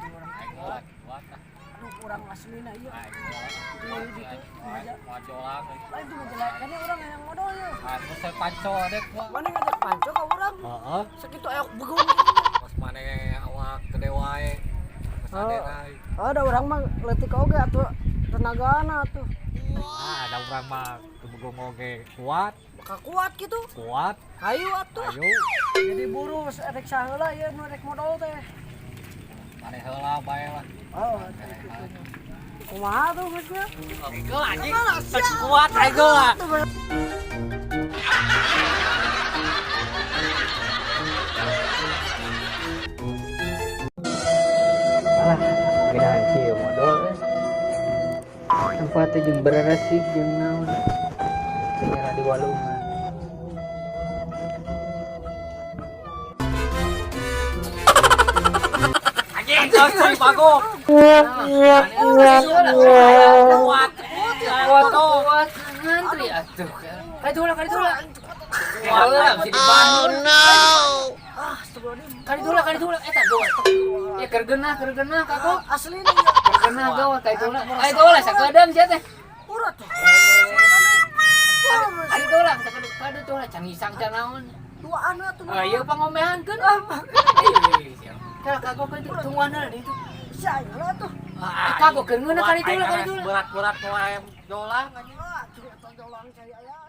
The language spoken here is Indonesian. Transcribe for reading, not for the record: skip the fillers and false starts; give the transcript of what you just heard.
itu orang. Kuat. Aduh kurang aslina ieu. Gitu. Majolang. Lain tuh majelas kan orang yang modal ya. Anu saya panco adek gua. Mana ngajak panco ka urang? Heeh. Sakitu ayak begung. Pas maneh awak gede wae. Ada orang mah leutik oge atuh tenagana atuh. Ada urang mah tumugung oge kuat. Bakal kuat gitu. Kuat. Hayu atuh. Ayo. Jadi buru rek saheula ieu nu rek modal teh. Maneh heula bae lah. Oh, kumaha tuh geusnya? Ego anjing. Kuat ego lah. Alah, gedahan kieu modal tempatnya jeung berarasik jeung naon ternyata di walungan. Anjing sih bago. Kuat. Kuat ngantri atuh. Kali dulu. Kuat sih dibangun. Kali dulu eta gawat. Ya kergenah kago. Asli nih. Kergenah gawat kali dulu sakedeung sia teh. Urat tuh. Kali dulu sakade tuh cangisang can naon. Duaan atuh. Ieu pangomehankeun. Kalau kago kan tuanna di itu. Saya lah tuh. Kago keur ngeuna kali dulu. Berat-berat wae dolang anjing. Tuh tonjolan saya ya.